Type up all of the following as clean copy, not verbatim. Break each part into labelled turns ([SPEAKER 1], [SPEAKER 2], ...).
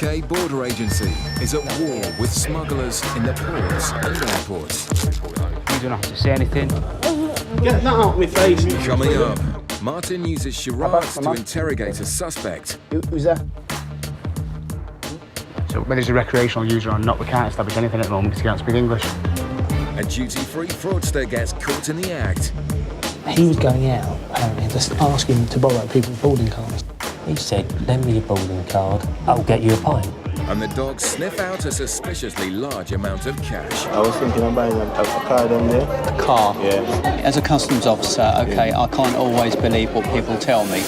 [SPEAKER 1] UK border agency is at war with smugglers in the ports and airports.
[SPEAKER 2] You don't have to say anything.
[SPEAKER 3] Get that out of my face.
[SPEAKER 1] Coming up, Martin uses charades to interrogate a suspect.
[SPEAKER 3] Who's that?
[SPEAKER 2] So whether he's a recreational user or not, we can't establish anything at the moment because he can't speak English.
[SPEAKER 1] A duty-free fraudster gets caught in the act.
[SPEAKER 4] He was going out, apparently, just asking to borrow people's boarding cards.
[SPEAKER 5] He said, lend me your boarding card, I'll get you a pint.
[SPEAKER 1] And the dogs sniff out a suspiciously large amount of cash.
[SPEAKER 3] I was thinking of buying a car down there.
[SPEAKER 6] A car?
[SPEAKER 3] Yeah.
[SPEAKER 6] As a customs officer, okay, I can't always believe what people tell me.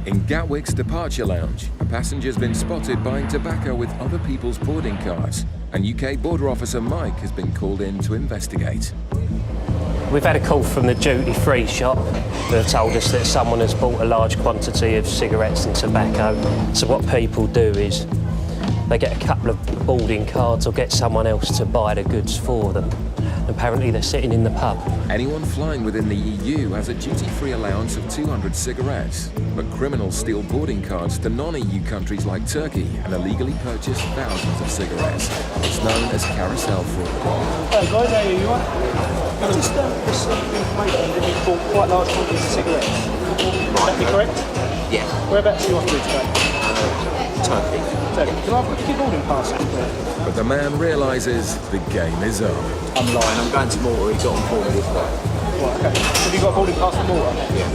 [SPEAKER 1] In Gatwick's departure lounge, a passenger's been spotted buying tobacco with other people's boarding cards, and UK border officer Mike has been called in to investigate.
[SPEAKER 5] We've had a call from the duty-free shop that told us that someone has bought a large quantity of cigarettes and tobacco. So what people do is they get a couple of boarding cards or get someone else to buy the goods for them. Apparently they're sitting in the pub.
[SPEAKER 1] Anyone flying within the EU has a duty-free allowance of 200 cigarettes, but criminals steal boarding cards to non-EU countries like Turkey and illegally purchase thousands of cigarettes. It's known as carousel fraud.
[SPEAKER 3] Hey guys, how are you? Right? Just received information that you bought quite large quantities of cigarettes. Would that be correct?
[SPEAKER 6] Yeah.
[SPEAKER 3] Whereabouts are you off to today?
[SPEAKER 6] Turkey.
[SPEAKER 3] Turkey. Can I have a boarding pass, please?
[SPEAKER 1] But the man realises the game is up.
[SPEAKER 6] I'm lying, I'm going to Malta, he got on board this way.
[SPEAKER 3] Right, okay. Have you got a boarding pass for Malta?
[SPEAKER 6] Yeah.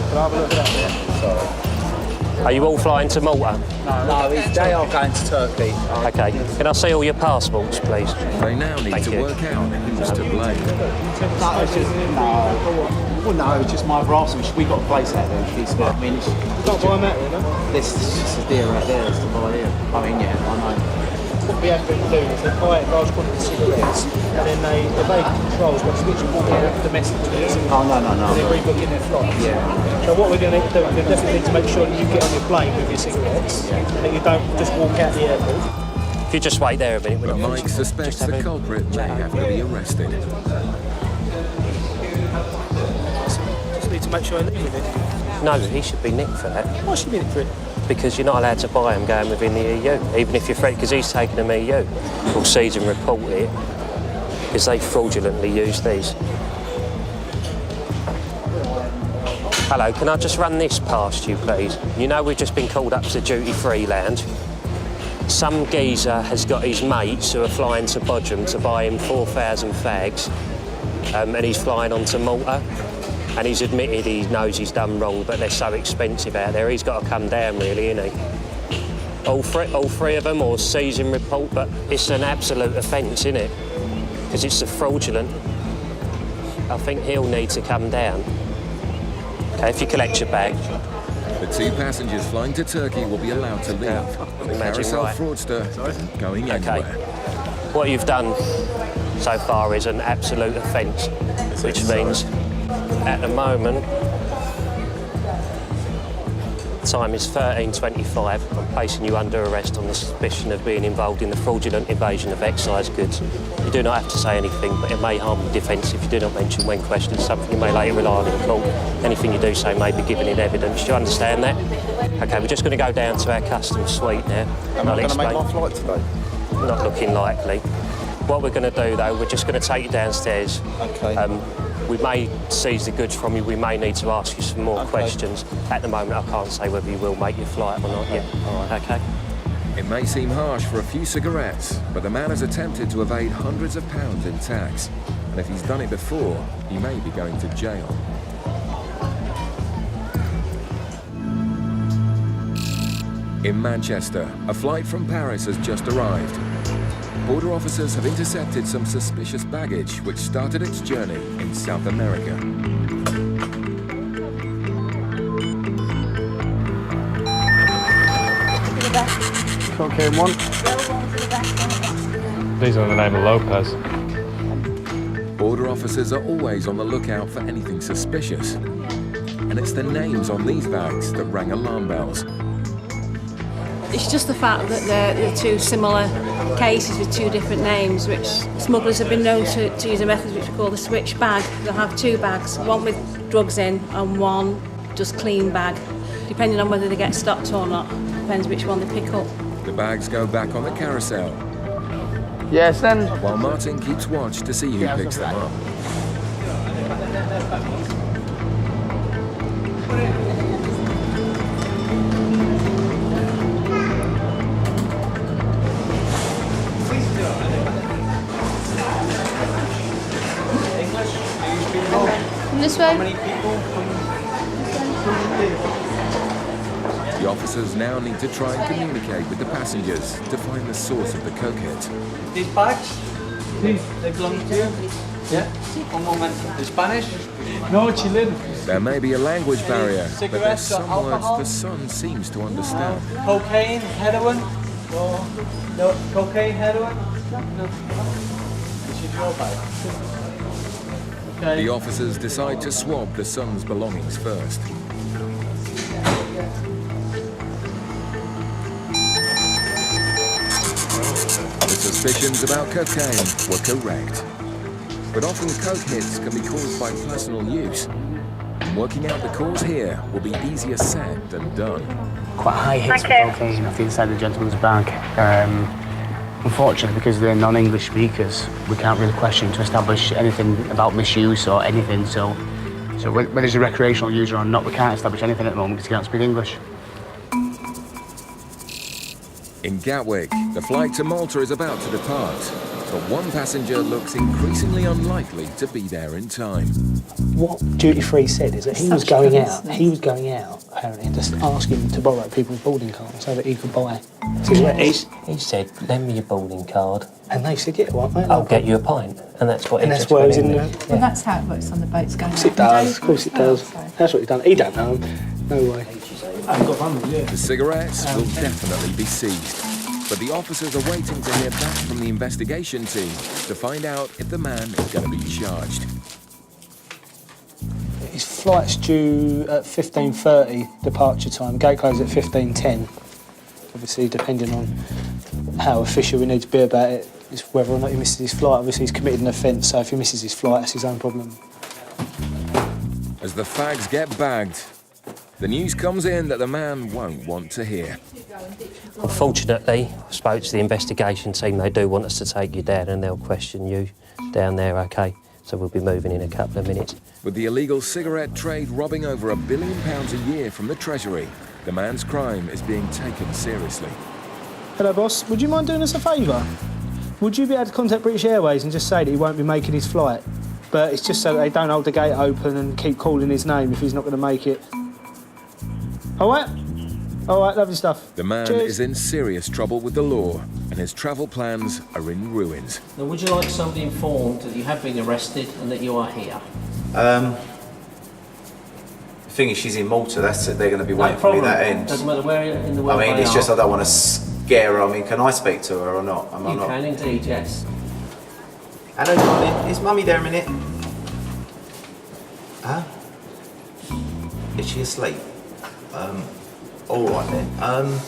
[SPEAKER 3] Can I have a look at that? Sorry.
[SPEAKER 5] Are you all flying to Malta?
[SPEAKER 6] No, they are going to Turkey.
[SPEAKER 5] Okay. Can I see all your passports, please?
[SPEAKER 1] They now need to work out who's to blame.
[SPEAKER 6] No, it's just, well, no, it's just my harassment. We got a place out there. I mean, it's,
[SPEAKER 3] You can't buy them out here, no?
[SPEAKER 6] this is just a deer out there, it's to buy here. I mean, yeah, I know.
[SPEAKER 3] What we have been doing is they buy large quantities of cigarettes and then they evade controls when switching from domestic to international.
[SPEAKER 6] Oh, no.
[SPEAKER 3] And they're rebooking their flights.
[SPEAKER 6] Yeah.
[SPEAKER 3] So what we're going to do, we definitely need to make sure that you get on your plane with your cigarettes, that you don't just walk out the airport.
[SPEAKER 5] If you just wait there a minute.
[SPEAKER 1] But Mike suspects the culprit may have to be arrested.
[SPEAKER 3] Just need to make sure I leave with it.
[SPEAKER 5] No, he should be nicked for that.
[SPEAKER 3] Why should we be for it?
[SPEAKER 5] Because you're not allowed to buy them going within the EU, even if you're free, because he's taken them EU. We'll seize and report it, because they fraudulently use these. Hello, can I just run this past you, please? You know we've just been called up to the duty-free lounge. Some geezer has got his mates who are flying to Bodrum to buy him 4,000 fags, and he's flying on to Malta. And he's admitted he knows he's done wrong, but they're so expensive out there, he's got to come down, really, isn't he? All three of them, or seize and report, but it's an absolute offence, isn't it? Because it's a fraudulent. I think he'll need to come down. OK, if you collect your bag.
[SPEAKER 1] The two passengers flying to Turkey will be allowed to leave. The carousel fraudster isn't going anywhere.
[SPEAKER 5] What you've done so far is an absolute offence, which means at the moment, time is 13:25. I'm placing you under arrest on the suspicion of being involved in the fraudulent evasion of excise goods. You do not have to say anything, but it may harm the defence if you do not mention when questioned, something you may later rely on in court. Anything you do say may be given in evidence. Do you understand that? OK, we're just going to go down to our customs suite now.
[SPEAKER 3] Am I going to make my flight today?
[SPEAKER 5] Not looking likely. What we're going to do, though, we're just going to take you downstairs.
[SPEAKER 3] OK.
[SPEAKER 5] We may seize the goods from you, we may need to ask you some more questions. At the moment, I can't say whether you will make your flight or not yet. All right. OK?
[SPEAKER 1] It may seem harsh for a few cigarettes, but the man has attempted to evade hundreds of pounds in tax. And if he's done it before, he may be going to jail. In Manchester, a flight from Paris has just arrived. Border officers have intercepted some suspicious baggage which started its journey in South America.
[SPEAKER 3] Cocaine one.
[SPEAKER 7] These are in the name of Lopez.
[SPEAKER 1] Border officers are always on the lookout for anything suspicious. And it's the names on these bags that rang alarm bells.
[SPEAKER 7] It's just the fact that they're two similar cases with two different names, which smugglers have been known to use a method which we call the switch bag. They'll have two bags, one with drugs in and one just clean bag, depending on whether they get stopped or not. Depends which one they pick up.
[SPEAKER 1] The bags go back on the carousel,
[SPEAKER 2] Yes, then.
[SPEAKER 1] while Martin keeps watch to see who picks them up.
[SPEAKER 8] This way.
[SPEAKER 1] The officers now need to try and communicate with the passengers to find the source of the coke hit.
[SPEAKER 3] These bags, they belong to you? Yeah? Un momento. Spanish? No, Chilean.
[SPEAKER 1] There may be a language barrier, but there's
[SPEAKER 3] Cigarettes or
[SPEAKER 1] some words
[SPEAKER 3] alcohol?
[SPEAKER 1] the son seems to understand.
[SPEAKER 3] Cocaine, heroin? No. Cocaine, heroin? No. This is your bag. Okay.
[SPEAKER 1] The officers decide to swab the son's belongings first. The suspicions about cocaine were correct. But often coke hits can be caused by personal use. And working out the cause here will be easier said than done.
[SPEAKER 2] Quite high hits of cocaine off the inside of the gentleman's bag. Unfortunately, because they're non-English speakers, we can't really question to establish anything about misuse or anything. So whether he's a recreational user or not, we can't establish anything at the moment because he can't speak English.
[SPEAKER 1] In Gatwick, the flight to Malta is about to depart, but one passenger looks increasingly unlikely to be there in time.
[SPEAKER 4] What Duty Free said is that he was going out, apparently, and just asking to borrow people's boarding cards so that he could buy cigarettes.
[SPEAKER 5] He said, lend me your boarding card.
[SPEAKER 4] And they said, yeah, what, mate?
[SPEAKER 5] I'll get you a pint. And that's what
[SPEAKER 4] And
[SPEAKER 5] he
[SPEAKER 4] that's
[SPEAKER 5] just
[SPEAKER 4] why he
[SPEAKER 5] went
[SPEAKER 4] was in
[SPEAKER 5] there.
[SPEAKER 4] there.
[SPEAKER 8] Well, that's how it works on the boats going.
[SPEAKER 4] Of course it does, of course it does. That's what he's done. He don't know him. No way.
[SPEAKER 1] The cigarettes will definitely be seized, but the officers are waiting to hear back from the investigation team to find out if the man is going to be charged.
[SPEAKER 4] His flight's due at 15:30 departure time. Gate closes at 15:10. Obviously, depending on how official we need to be about it, is whether or not he misses his flight. Obviously, he's committed an offence, so if he misses his flight, that's his own problem.
[SPEAKER 1] As the fags get bagged, the news comes in that the man won't want to hear.
[SPEAKER 5] Unfortunately, I spoke to the investigation team. They do want us to take you down and they'll question you down there, OK? So we'll be moving in a couple of minutes.
[SPEAKER 1] With the illegal cigarette trade robbing over £1 billion a year from the Treasury, the man's crime is being taken seriously.
[SPEAKER 4] Hello, boss. Would you mind doing us a favour? Would you be able to contact British Airways and just say that he won't be making his flight? But it's just so that they don't hold the gate open and keep calling his name if he's not going to make it. All right? All right, lovely stuff.
[SPEAKER 1] The man
[SPEAKER 4] Cheers.
[SPEAKER 1] is in serious trouble with the law, and his travel plans are in ruins.
[SPEAKER 9] Now, would you like somebody informed that you have been arrested and that you are here?
[SPEAKER 6] The thing is, she's in Malta. They're going to be waiting for me that end.
[SPEAKER 9] Doesn't matter where in the world
[SPEAKER 6] I mean,
[SPEAKER 9] they
[SPEAKER 6] it's
[SPEAKER 9] are.
[SPEAKER 6] just I don't want to scare her. I mean, can I speak to her or not? Am I
[SPEAKER 9] You
[SPEAKER 6] not?
[SPEAKER 9] can indeed, yes.
[SPEAKER 6] Hello, darling. Is Mummy there a minute? Huh? Is she asleep? All right then.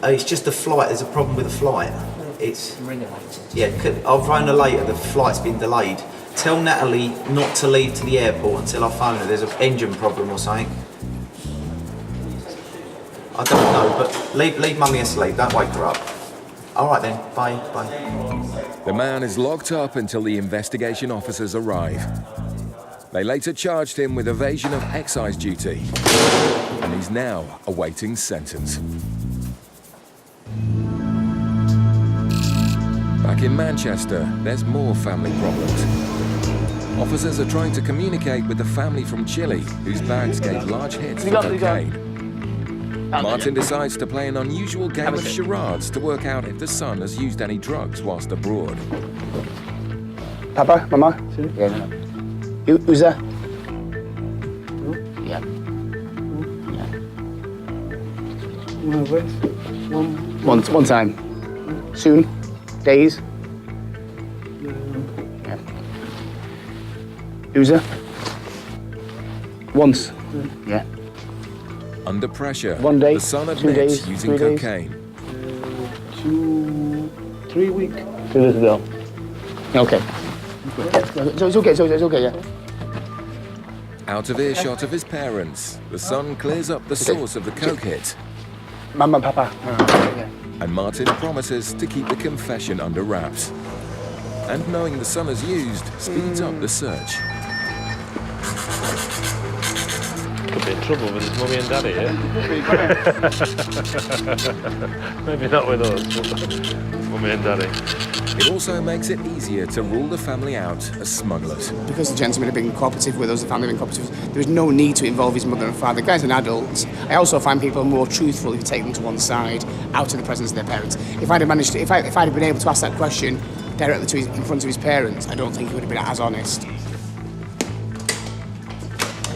[SPEAKER 6] It's just the flight. There's a problem with the flight. It's
[SPEAKER 9] Ring-related.
[SPEAKER 6] yeah. I'll phone her later. The flight's been delayed. Tell Natalie not to leave to the airport until I phone her. There's an engine problem or something. I don't know, but leave Mummy asleep. Don't wake her up. All right then. Bye. Bye.
[SPEAKER 1] The man is locked up until the investigation officers arrive. They later charged him with evasion of excise duty, and he's now awaiting sentence. Back in Manchester, there's more family problems. Officers are trying to communicate with the family from Chile, whose bags gave large hits for cocaine. Martin decides to play an unusual game of charades to work out if the son has used any drugs whilst abroad.
[SPEAKER 2] Papa, Mama? Yeah. Who's that? Yeah. One time. Soon. Days. Yeah. Who's that? Once. Yeah.
[SPEAKER 1] Under pressure,
[SPEAKER 2] One day,
[SPEAKER 1] the son
[SPEAKER 2] 2
[SPEAKER 1] admits
[SPEAKER 2] days,
[SPEAKER 1] using
[SPEAKER 2] 3 days.
[SPEAKER 1] cocaine.
[SPEAKER 2] 3 weeks. 2 days ago. Okay. So it's okay, yeah.
[SPEAKER 1] Out of earshot of his parents, the son clears up the source of the coke hit,
[SPEAKER 2] Mama, Papa. Okay.
[SPEAKER 1] and Martin promises to keep the confession under wraps. And knowing the son has used, speeds up the search.
[SPEAKER 10] Could be in trouble with his mummy and daddy, yeah? Maybe not with us, but mummy and daddy.
[SPEAKER 1] It also makes it easier to rule the family out as smugglers.
[SPEAKER 2] Because the gentleman had been cooperative with us, the family had been cooperative, there was no need to involve his mother and father. The guy's an adult. I also find people more truthful if you take them to one side, out of the presence of their parents. If I'd have managed to, if I'd have been able to ask that question directly in front of his parents, I don't think he would have been as honest.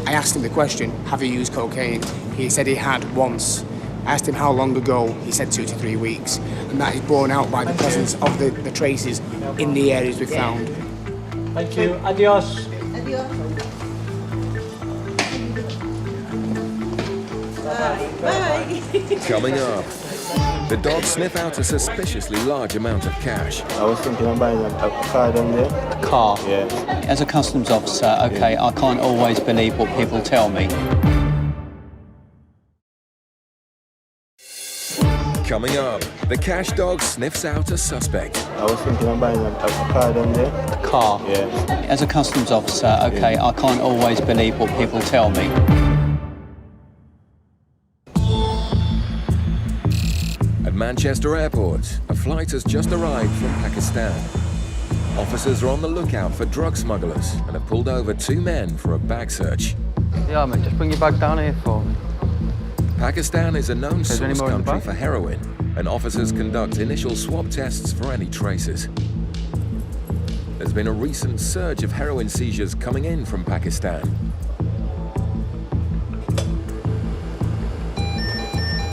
[SPEAKER 2] I asked him the question, have you used cocaine? He said he had once. I asked him how long ago, he said 2 to 3 weeks. And that is borne out by the presence of the traces in the areas we found.
[SPEAKER 3] Thank you. Adios.
[SPEAKER 1] Coming up, the dogs sniff out a suspiciously large amount of cash.
[SPEAKER 11] I was thinking of buying a car down there.
[SPEAKER 9] A car?
[SPEAKER 11] Yeah.
[SPEAKER 9] As a customs officer, okay, I can't always believe what people tell me.
[SPEAKER 1] Coming up, the cash dog sniffs out a suspect.
[SPEAKER 11] I was thinking of buying a car down there.
[SPEAKER 9] A car?
[SPEAKER 11] Yeah.
[SPEAKER 9] As a customs officer, okay, I can't always believe what people tell me.
[SPEAKER 1] At Manchester Airport, a flight has just arrived from Pakistan. Officers are on the lookout for drug smugglers and have pulled over 2 men for a bag search.
[SPEAKER 12] Yeah, mate, just bring your bag down here for me.
[SPEAKER 1] Pakistan is a known
[SPEAKER 12] there any
[SPEAKER 1] source
[SPEAKER 12] more in the
[SPEAKER 1] country
[SPEAKER 12] bag?
[SPEAKER 1] for heroin, and officers conduct initial swab tests for any traces. There's been a recent surge of heroin seizures coming in from Pakistan.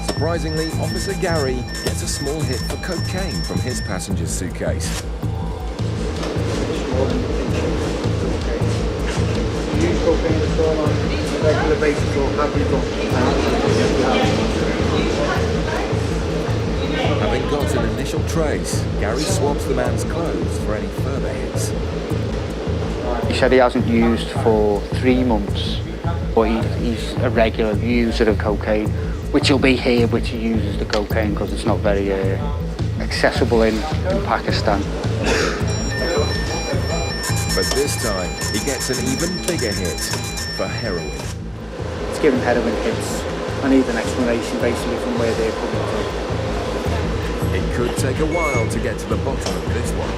[SPEAKER 1] Surprisingly, Officer Gary gets a small hit for cocaine from his passenger's suitcase.
[SPEAKER 2] Use cocaine at all on a regular basis, or have you done?
[SPEAKER 1] Having got an initial trace, Gary swabs the man's clothes for any further hits.
[SPEAKER 2] He said he hasn't used for 3 months, but he's a regular user of cocaine, which will be here, which he uses the cocaine because it's not very accessible in Pakistan.
[SPEAKER 1] But this time, he gets an even bigger hit for heroin.
[SPEAKER 2] It's given heroin hits. I need an explanation basically from where they're coming from.
[SPEAKER 1] It could take a while to get to the bottom of this one.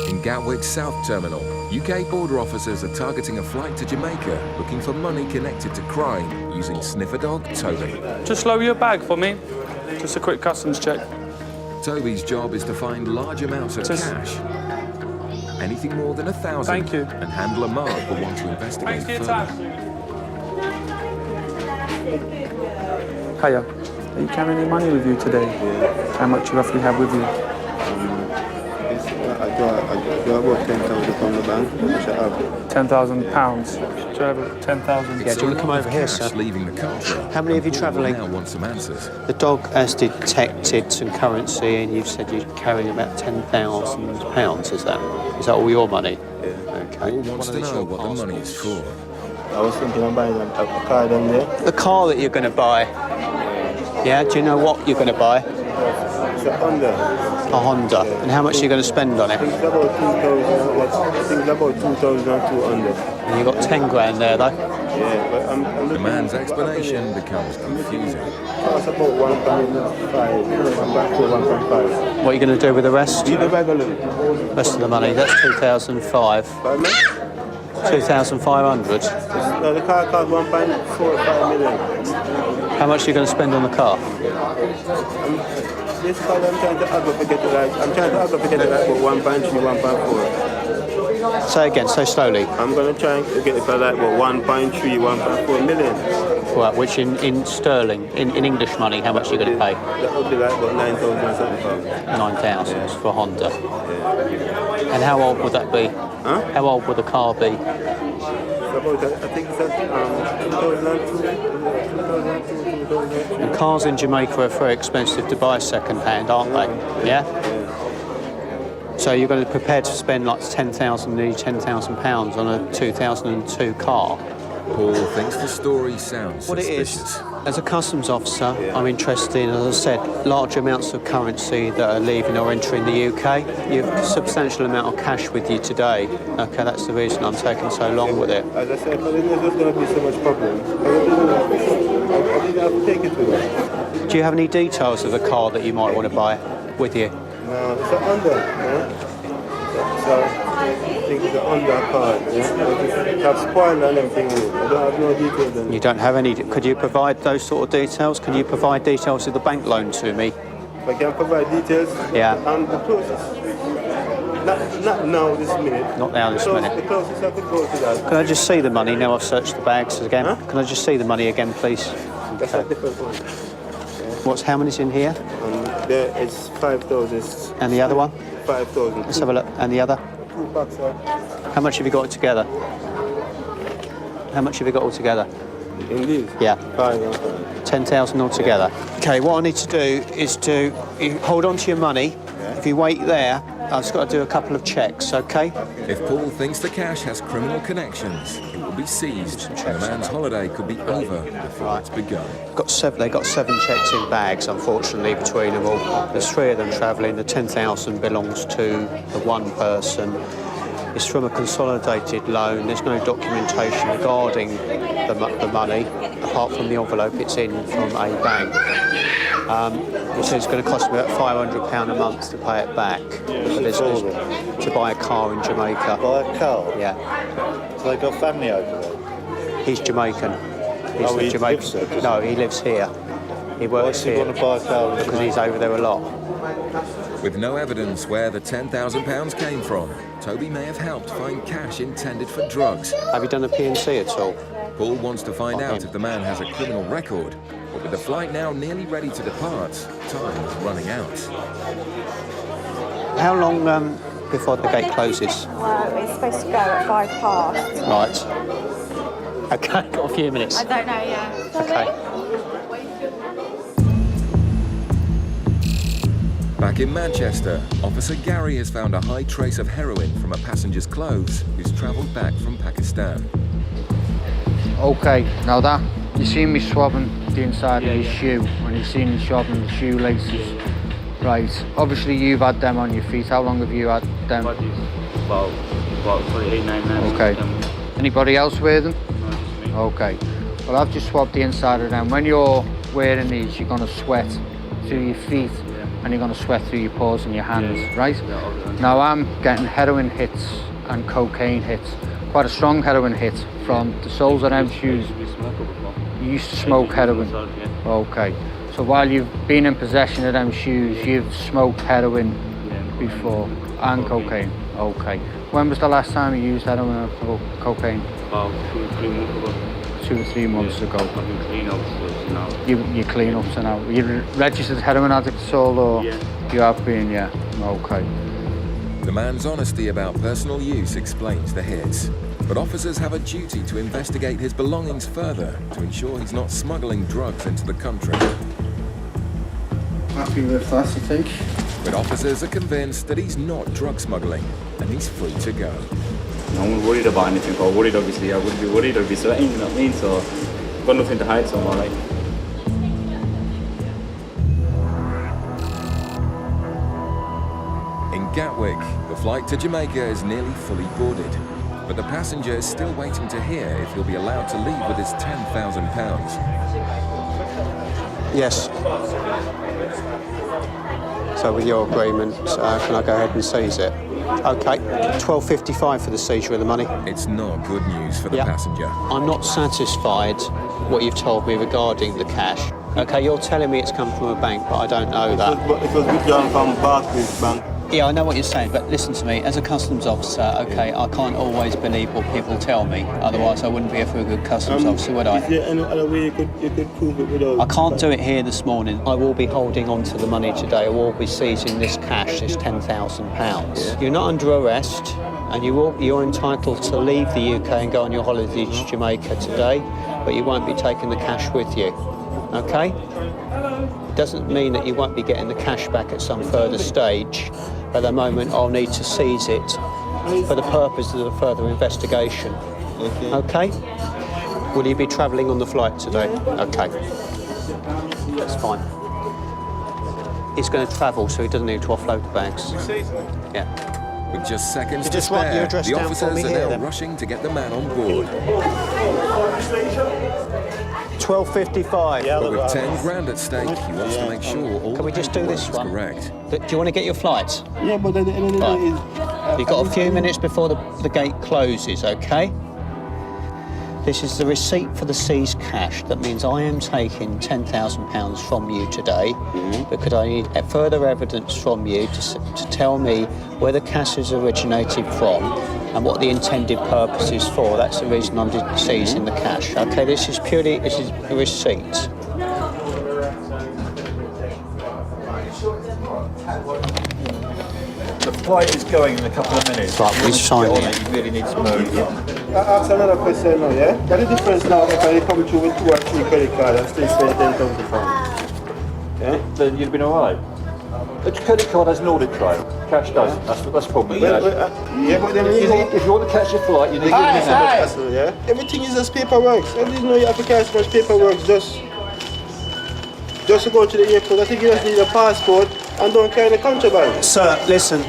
[SPEAKER 1] In Gatwick's South Terminal, UK border officers are targeting a flight to Jamaica looking for money connected to crime using sniffer dog Toby.
[SPEAKER 13] Just lower your bag for me. Just a quick customs check.
[SPEAKER 1] Toby's job is to find large amounts of cash, anything more than 1,000,
[SPEAKER 13] Thank you.
[SPEAKER 1] and handle a mark will want to investigate
[SPEAKER 13] Thanks for your
[SPEAKER 1] further.
[SPEAKER 13] time. Hiya. Are you carrying any money with you today?
[SPEAKER 11] Yeah.
[SPEAKER 13] How much you roughly have with you?
[SPEAKER 11] I do about 10,000 from the bank. Which I have.
[SPEAKER 13] £10,000. Do you have 10,000?
[SPEAKER 3] Yeah, do you want to come over here,
[SPEAKER 1] Cash
[SPEAKER 3] sir?
[SPEAKER 1] leaving the country.
[SPEAKER 3] How many of you
[SPEAKER 1] Paul
[SPEAKER 3] travelling?
[SPEAKER 1] now want some answers.
[SPEAKER 3] The dog has detected some currency, and you've said you're carrying about £10,000. Is that all your money?
[SPEAKER 11] Yeah.
[SPEAKER 3] Okay.
[SPEAKER 1] Paul wants to know what the money is for.
[SPEAKER 11] I was thinking of buying a car down there.
[SPEAKER 3] The car that you're going to buy. Yeah. Do you know what you're going to buy?
[SPEAKER 11] It's a Honda.
[SPEAKER 3] A Honda. And how much are you going to spend on
[SPEAKER 11] I
[SPEAKER 3] it?
[SPEAKER 11] think it's about 2,200.
[SPEAKER 3] And you've got 10 grand there, though.
[SPEAKER 11] Yeah, but I'm
[SPEAKER 1] The
[SPEAKER 11] looking.
[SPEAKER 1] man's explanation becomes confusing.
[SPEAKER 11] It's about 1.5. 1.5.
[SPEAKER 3] What are you going to do with the rest?
[SPEAKER 11] Leave the bag alone.
[SPEAKER 3] Rest of the money. That's 2,500.
[SPEAKER 11] Pardon me?
[SPEAKER 3] 2,500.
[SPEAKER 11] No, the car cost 1.45 million.
[SPEAKER 3] How much are you going to spend on the car?
[SPEAKER 11] This car I'm trying to advocate it like, about 1.3, 1.4.
[SPEAKER 3] Say again, say slowly.
[SPEAKER 11] I'm going to try and get it for like 1.3, 1.4 million.
[SPEAKER 3] Right, which in sterling, in English money, how much are you going to pay?
[SPEAKER 11] That would be like about 9,000 or something.
[SPEAKER 3] 9,000 for a Honda. And how old would that be?
[SPEAKER 11] Huh?
[SPEAKER 3] How old would the car be?
[SPEAKER 11] about, I think it's at 2002.
[SPEAKER 9] And cars in Jamaica are very expensive to buy second-hand, aren't they? Yeah? So you're going to be prepared to spend like nearly £10,000 on a 2002 car?
[SPEAKER 1] Paul thinks the story sounds
[SPEAKER 9] What
[SPEAKER 1] suspicious.
[SPEAKER 9] it is, as a customs officer, I'm interested in, as I said, large amounts of currency that are leaving or entering the UK. You have a substantial amount of cash with you today. Okay, that's the reason I'm taking so long with it.
[SPEAKER 11] As I said, but it was going to be so much problem. I didn't have to take it with me.
[SPEAKER 9] Do you have any details of the car that you might want to buy with you?
[SPEAKER 11] No, it's an under, So, I think it's an under car, It has spoiled and everything in it. I don't have no details on it.
[SPEAKER 9] You don't have any. Could you provide those sort of details? Can you provide details of the bank loan to me?
[SPEAKER 11] If I can provide details.
[SPEAKER 9] Yeah.
[SPEAKER 11] And the closest. Not now, this minute.
[SPEAKER 9] Not now, this minute.
[SPEAKER 11] The closest I could go to that.
[SPEAKER 9] Can I just see the money now I've searched the bags again?
[SPEAKER 11] Huh?
[SPEAKER 9] Can I just see the money again, please?
[SPEAKER 11] That's a different one.
[SPEAKER 9] How many's in here?
[SPEAKER 11] There is 5,000.
[SPEAKER 9] And the other one?
[SPEAKER 11] 5,000.
[SPEAKER 9] Let's have a look. And the other?
[SPEAKER 11] 2 packs, sir.
[SPEAKER 9] How much have you got together? How much have you got altogether?
[SPEAKER 11] In these?
[SPEAKER 9] Yeah.
[SPEAKER 11] 5.
[SPEAKER 9] 10,000 altogether. Okay, what I need to do is you hold on to your money. If you wait there, I've just got to do a couple of checks, okay?
[SPEAKER 1] If Paul thinks the cash has criminal connections, it will be seized, and the man's holiday could be over before it's begun.
[SPEAKER 9] They got 7 checks in bags, unfortunately, between them all. There's 3 of them travelling. The 10,000 belongs to the one person. It's from a consolidated loan. There's no documentation regarding the money, apart from the envelope it's in from a bank. It says it's going to cost me about £500 a month to pay it back. To buy a car in Jamaica.
[SPEAKER 14] Buy a car?
[SPEAKER 9] Yeah.
[SPEAKER 14] So they got family over there?
[SPEAKER 9] He's Jamaican.
[SPEAKER 14] He lives there?
[SPEAKER 9] No, he lives here. He works here.
[SPEAKER 14] Why does he want to buy a car?
[SPEAKER 9] Because he's over there a lot.
[SPEAKER 1] With no evidence where the £10,000 came from, Toby may have helped find cash intended for drugs.
[SPEAKER 9] Have you done a P&C at all?
[SPEAKER 1] Paul wants to find out if the man has a criminal record, but with the flight now nearly ready to depart, time is running out.
[SPEAKER 9] How long before the gate closes?
[SPEAKER 15] Well, it's supposed to go at 5 past.
[SPEAKER 9] Right. Okay, got a few minutes.
[SPEAKER 15] I don't know, yeah.
[SPEAKER 9] Okay.
[SPEAKER 1] Back in Manchester, Officer Gary has found a high trace of heroin from a passenger's clothes who's travelled back from Pakistan.
[SPEAKER 12] Okay, now that, you seen me swabbing the inside of his shoe, when you seen me swabbing the shoelaces. Right, obviously you've had them on your feet. How long have you had them?
[SPEAKER 2] About 8, 9 minutes.
[SPEAKER 12] Okay. Anybody else wear them? No, just me. Okay. Well, I've just swabbed the inside of them. When you're wearing these, you're going to sweat through your feet, and you're going to sweat through your paws and your hands, right? Now I'm getting heroin hits and cocaine hits. Quite a strong heroin hit from the soles of them shoes. You used to smoke heroin? Okay. So while you've been in possession of them shoes, you've smoked heroin before and cocaine? Okay. When was the last time you used heroin or cocaine?
[SPEAKER 2] About 2 or 3 months ago.
[SPEAKER 12] 2 or 3 months ago.
[SPEAKER 2] I've been clean up to now.
[SPEAKER 12] You clean up to now. You're registered heroin addict at all, or
[SPEAKER 2] yeah.
[SPEAKER 12] You have been? Yeah. Okay.
[SPEAKER 1] The man's honesty about personal use explains the hits, but officers have a duty to investigate his belongings further to ensure he's not smuggling drugs into the country.
[SPEAKER 12] Happy with that, I think.
[SPEAKER 1] But officers are convinced that he's not drug smuggling and he's free to go.
[SPEAKER 2] No one worried about anything, or worried obviously. I wouldn't be worried, I'd be sweating, you know what I mean? So I've got nothing to hide, so I'm alright.
[SPEAKER 1] In Gatwick, the flight to Jamaica is nearly fully boarded, but the passenger is still waiting to hear if he'll be allowed to leave with his £10,000.
[SPEAKER 9] Yes. So with your agreement, can I go ahead and seize it? Okay, £12.55 for the seizure of the money.
[SPEAKER 1] It's not good news for the passenger.
[SPEAKER 9] I'm not satisfied what you've told me regarding the cash. Okay, you're telling me it's come from a bank, but I don't know that.
[SPEAKER 11] It was withdrawn from Barclays Bank.
[SPEAKER 9] Yeah, I know what you're saying, but listen to me. As a customs officer, okay, I can't always believe what people tell me. Otherwise, I wouldn't be a very good customs officer, would I?
[SPEAKER 11] Is there any other way you could prove it without...
[SPEAKER 9] I can't do it here this morning. I will be holding on to the money today. I will be seizing this cash, this £10,000. Yeah. You're not under arrest, and you're entitled to leave the UK and go on your holiday to Jamaica today, but you won't be taking the cash with you, okay? It doesn't mean that you won't be getting the cash back at some further stage. At the moment, I'll need to seize it for the purpose of the further investigation. Okay? Will you be travelling on the flight today? Okay. That's fine. He's going to travel, so he doesn't need to offload the bags. Yeah.
[SPEAKER 1] With just seconds to
[SPEAKER 9] just write your
[SPEAKER 1] spare,
[SPEAKER 9] address
[SPEAKER 1] the
[SPEAKER 9] down for
[SPEAKER 1] officers
[SPEAKER 9] me
[SPEAKER 1] are
[SPEAKER 9] here,
[SPEAKER 1] now
[SPEAKER 9] then.
[SPEAKER 1] rushing to get the man on board.
[SPEAKER 9] 12:55.
[SPEAKER 1] But with 10 grand at stake, he wants to make sure all
[SPEAKER 9] Can we just do this one?
[SPEAKER 1] correct.
[SPEAKER 9] Do you want to get your flight?
[SPEAKER 11] Yeah, but at the end of the day is...
[SPEAKER 9] You've got a few minutes before the gate closes, okay? This is the receipt for the seized cash. That means I am taking £10,000 from you today because I need further evidence from you to tell me where the cash has originated from and what the intended purpose is for. That's the reason I'm seizing the cash. Okay, this is a receipt.
[SPEAKER 14] The flight is going in a couple of minutes.
[SPEAKER 9] Right, we sign it.
[SPEAKER 14] You really need to move.
[SPEAKER 11] Ask another question now, yeah? What's the difference now if I come through with 2 or 3 credit cards and still spend £10,000? Yeah?
[SPEAKER 14] Then you'd have been all right. The credit card has an audit trail. Cash doesn't. That's the problem.
[SPEAKER 11] Yeah, but then
[SPEAKER 14] if you want to catch your flight, you need to get
[SPEAKER 11] hassle, yeah? Everything is just paperwork. I didn't know you have to carry so much paperwork just to go to the airport. I think you just need a passport and don't carry the contraband.
[SPEAKER 9] Sir, listen.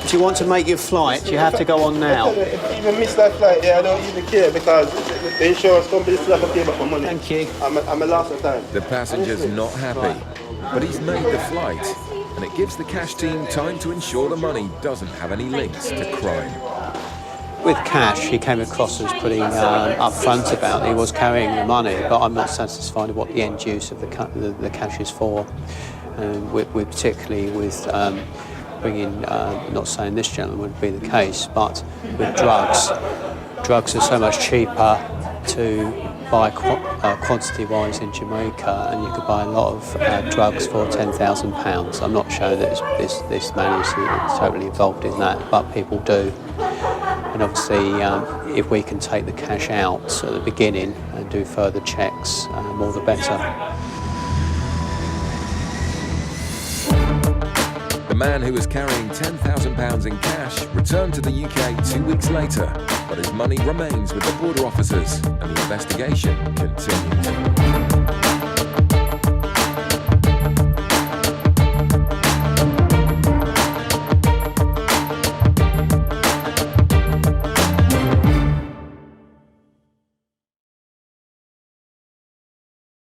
[SPEAKER 9] If you want to make your flight, you have to go on now.
[SPEAKER 11] If I even miss that flight, yeah, I don't even care because the insurance company still have to pay back my money.
[SPEAKER 9] Thank you.
[SPEAKER 11] I'm a loss of time.
[SPEAKER 1] The passenger's not happy, but he's made the flight, and it gives the cash team time to ensure the money doesn't have any links to crime.
[SPEAKER 9] With cash, he came across as pretty upfront about it. He was carrying the money, but I'm not satisfied with what the end use of the cash is for. We're particularly with bringing, not saying this gentleman would be the case, but with drugs. Drugs are so much cheaper to buy quantity-wise in Jamaica, and you could buy a lot of drugs for £10,000. I'm not sure that this man is totally involved in that, but people do. And obviously, if we can take the cash out at the beginning and do further checks, more the better.
[SPEAKER 1] The man who was carrying £10,000 in cash returned to the UK 2 weeks later, but his money remains with the border officers and the investigation continues.